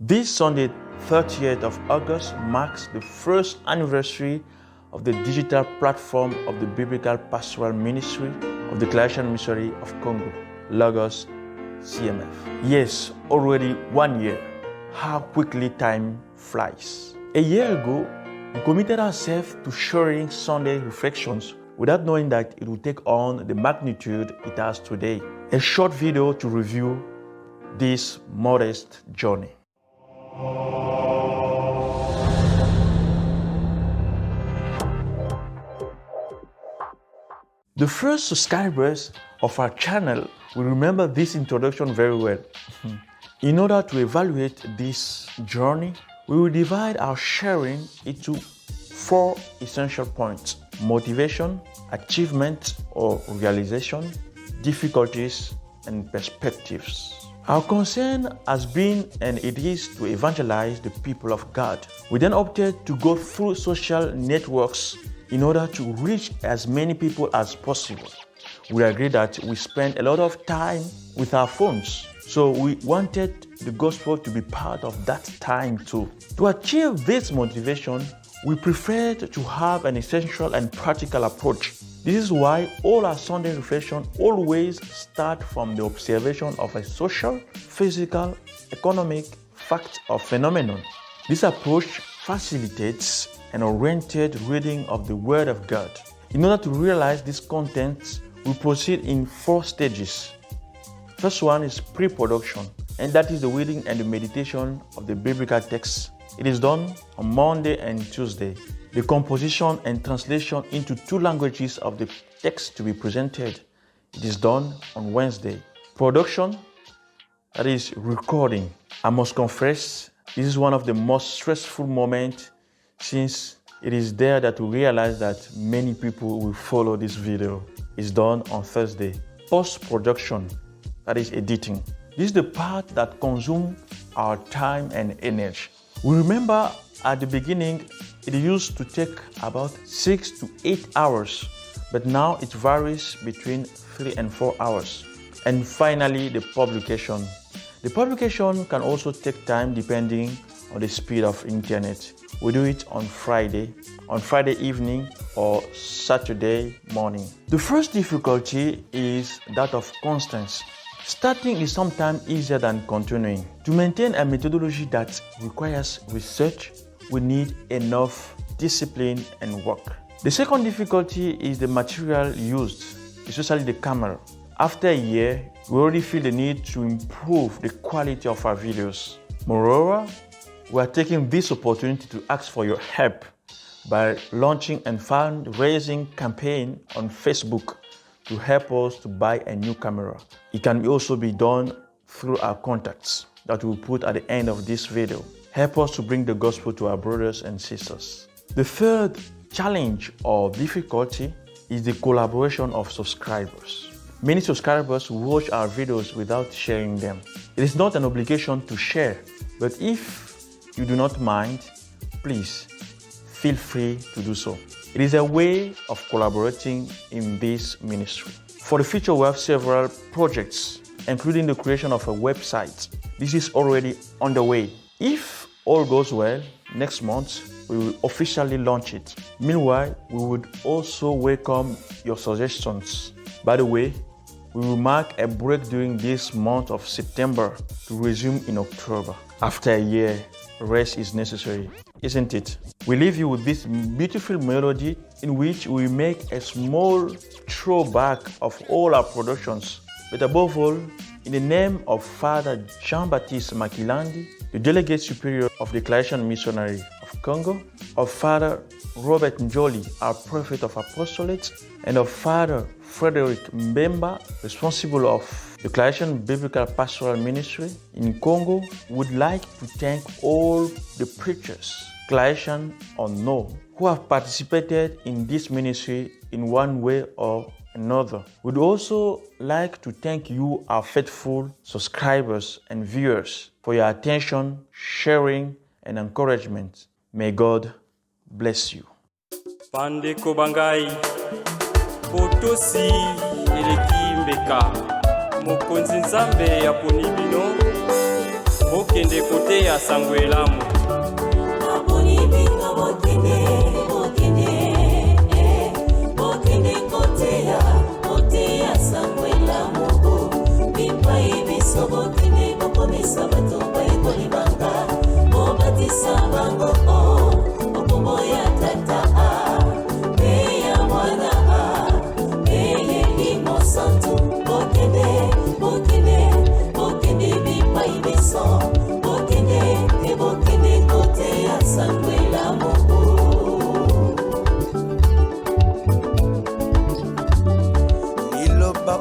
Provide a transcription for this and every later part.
This Sunday, 30th of August, marks the first anniversary of the digital platform of the Biblical Pastoral Ministry of the Christian Missionary of Congo, Lagos, CMF. Yes, already 1 year. How quickly time flies. A year ago, we committed ourselves to sharing Sunday reflections without knowing that it would take on the magnitude it has today. A short video to review this modest journey. The first subscribers of our channel will remember this introduction very well. In order to evaluate this journey, we will divide our sharing into 4 essential points: motivation, achievement or realization, difficulties, and perspectives. Our concern has been and it is to evangelize the people of God. We then opted to go through social networks in order to reach as many people as possible. We agreed that we spend a lot of time with our phones, so we wanted the gospel to be part of that time too. To achieve this motivation, we preferred to have an essential and practical approach. This is why all our Sunday reflections always start from the observation of a social, physical, economic fact or phenomenon. This approach facilitates an oriented reading of the Word of God. In order to realize these contents, we proceed in 4 stages. First one is pre-production, and that is the reading and the meditation of the biblical text. It is done on Monday and Tuesday. The composition and translation into 2 languages of the text to be presented. It is done on Wednesday. Production, that is recording. I must confess, this is one of the most stressful moments, since it is there that we realize that many people will follow this video. It's done on Thursday. Post-production, that is editing. This is the part that consumes our time and energy. We remember at the beginning, it used to take about 6 to 8 hours, but now it varies between 3 and 4 hours. And finally, the publication. The publication can also take time depending on the speed of internet. We do it on Friday evening or Saturday morning. The first difficulty is that of constancy. Starting is sometimes easier than continuing. To maintain a methodology that requires research, we need enough discipline and work. The second difficulty is the material used, especially the camera. After a year, we already feel the need to improve the quality of our videos. Moreover, we are taking this opportunity to ask for your help by launching a fundraising campaign on Facebook to help us to buy a new camera. It can also be done through our contacts that we'll put at the end of this video. Help us to bring the gospel to our brothers and sisters. The third challenge or difficulty is the collaboration of subscribers. Many subscribers watch our videos without sharing them. It is not an obligation to share, but if you do not mind, please feel free to do so. It is a way of collaborating in this ministry. For the future, we have several projects, including the creation of a website. This is already underway. If all goes well, next month, we will officially launch it. Meanwhile, we would also welcome your suggestions. By the way, we will mark a break during this month of September to resume in October. After a year, rest is necessary, isn't it? We leave you with this beautiful melody in which we make a small throwback of all our productions, but above all, in the name of Father Jean-Baptiste Makilandi, the Delegate Superior of the Christian Missionary of Congo, of Father Robert Njoli, our Prophet of Apostolate, and of Father Frederick Mbemba, responsible of the Christian Biblical Pastoral Ministry in Congo, would like to thank all the preachers, Christian or no, who have participated in this ministry in one way or another. We'd also like to thank you, our faithful subscribers and viewers, for your attention, sharing, and encouragement. May God bless you. Bandeko bangai potosi eleki mbeka mokonzi nzambe ya poni bino bokende koteya sango elamu.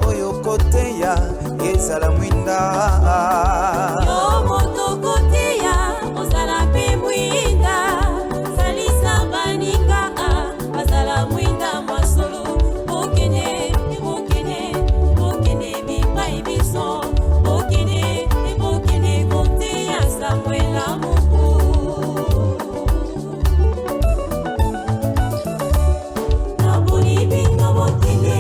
Oyo koteya ezala mwinda yo moto koteya ozala pe mwinda salisa baninga bazala mwinda masolo bokene bipai biso bokene koteya samwela muku naboni binga bokene